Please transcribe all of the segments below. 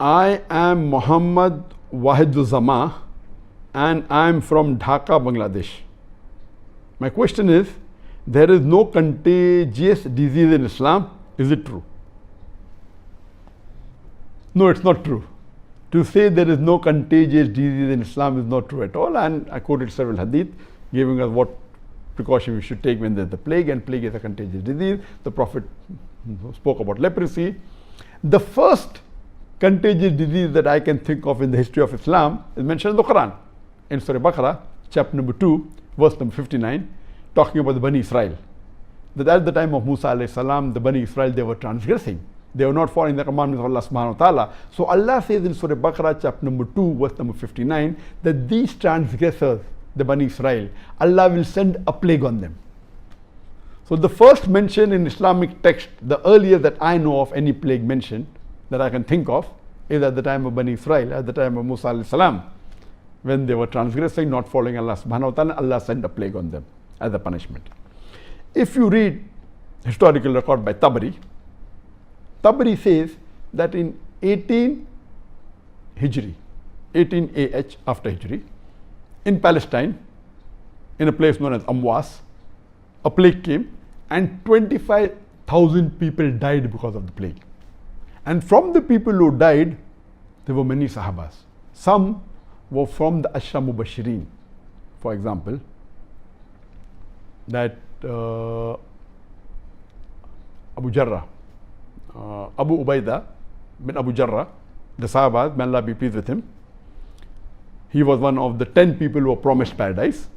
I am Muhammad Wahiduzama and I am from Dhaka, Bangladesh. My question is, there is no contagious disease in Islam. Is it true? No, it's not true. To say there is no contagious disease in Islam is not true at all. And I quoted several hadith giving us what precaution we should take when there's the plague, and plague is a contagious disease. The Prophet spoke about leprosy. The first contagious disease that I can think of in the history of Islam is mentioned in the Quran, in Surah Baqarah, chapter number 2, verse number 59, talking about the Bani Israel. That at the time of Musa alayhi salam, the Bani Israel, they were transgressing. They were not following the commandments of Allah subhanahu wa ta'ala. So Allah says in Surah Baqarah, chapter number 2, verse number 59, that these transgressors, the Bani Israel, Allah will send a plague on them. So the first mention in Islamic text, the earliest that I know of any plague mention that I can think of, is at the time of Bani Israel, at the time of Musa alayhi salam. When they were transgressing, not following Allah subhanahu wa ta'ala, Allah sent a plague on them as a punishment. If you read historical record by Tabari, Tabari says that in 18 Hijri, 18 AH after Hijri, in Palestine, in a place known as Amwas, a plague came and 25,000 people died because of the plague. And from the people who died, there were many Sahabas. Some were from the Ashra Mubashirin. For example, that Abu Jarrah, Abu Ubaidah bin Abu Jarrah, the Sahabas, may Allah be pleased with him, he was one of the 10 people who were promised paradise,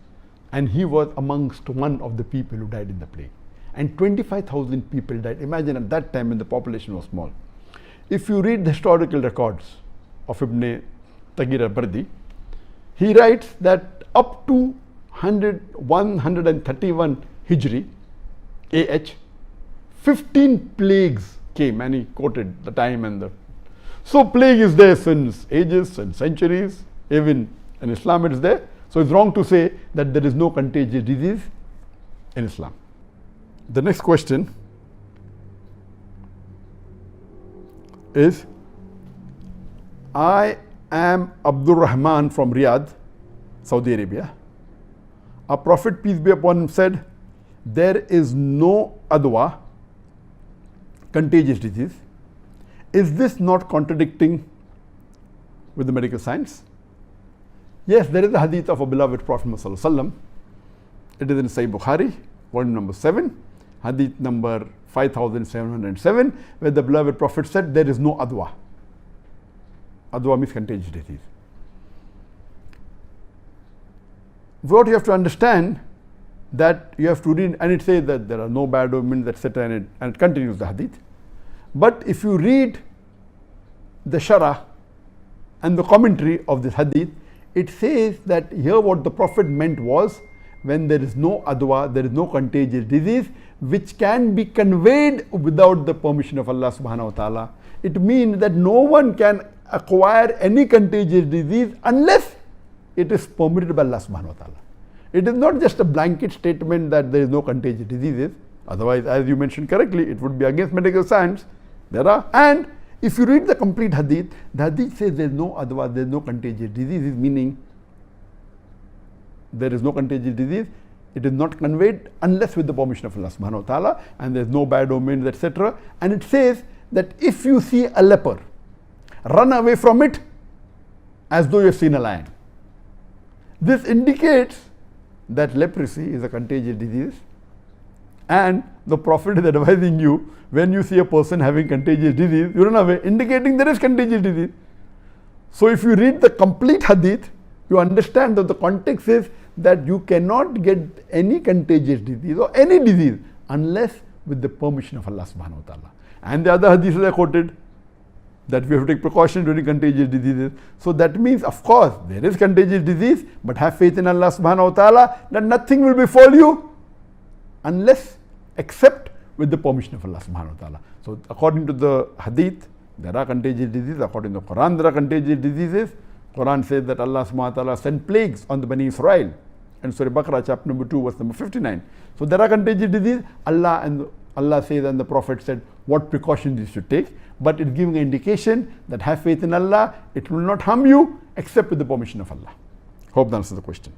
and he was amongst one of the people who died in the plague. And 25,000 people died. Imagine at that time when the population was small. If you read the historical records of Ibn Tagir al-Bardi, he writes that up to 131 Hijri, AH, 15 plagues came, and he quoted the time and the... So plague is there since ages and centuries, even in Islam it is there. So it's wrong to say that there is no contagious disease in Islam. The next question is, I am Abdul Rahman from Riyadh, Saudi Arabia. Our Prophet, peace be upon him, said, there is no adwa, contagious disease. Is this not contradicting with the medical science? Yes, there is a hadith of a beloved Prophet Sallallahu Alaihi Wasallam. It is in Sahih Bukhari, volume number 7, hadith number 5707, where the beloved Prophet said there is no adwa. Adwa means contagious disease. What you have to understand, that you have to read, and it says that there are no bad omens, etc., and it continues the hadith. But if you read the Sharah and the commentary of this hadith, it says that here what the Prophet meant was, when there is no adwa, there is no contagious disease which can be conveyed without the permission of Allah subhanahu wa ta'ala. It means that no one can acquire any contagious disease unless it is permitted by Allah subhanahu wa ta'ala. It is not just a blanket statement that there is no contagious diseases. Otherwise, as you mentioned correctly, it would be against medical science. There are, and if you read the complete hadith, the hadith says there is no adwa, there is no contagious diseases, meaning there is no contagious disease. It is not conveyed unless with the permission of Allah subhanahu wa ta'ala, and there is no bad omens, etc. And it says that if you see a leper, run away from it as though you have seen a lion. This indicates that leprosy is a contagious disease, and the Prophet is advising you, when you see a person having contagious disease, you run away, indicating there is contagious disease. So if you read the complete hadith, you understand that the context is that you cannot get any contagious disease or any disease unless with the permission of Allah subhanahu wa ta'ala. And the other hadiths I quoted, that we have to take precaution during contagious diseases. So that means, of course, there is contagious disease, but have faith in Allah subhanahu wa ta'ala that nothing will befall you unless, except with the permission of Allah subhanahu wa ta'ala. So according to the hadith, there are contagious diseases. According to the Quran, there are contagious diseases. Quran says that Allah subhanahu wa ta'ala sent plagues on the Bani Israel. And Surah Baqarah, chapter number 2, verse number 59. So there are contagious diseases. Allah and Allah says and the Prophet said what precautions you should take, but it's giving an indication that have faith in Allah, it will not harm you except with the permission of Allah. Hope that answers the question.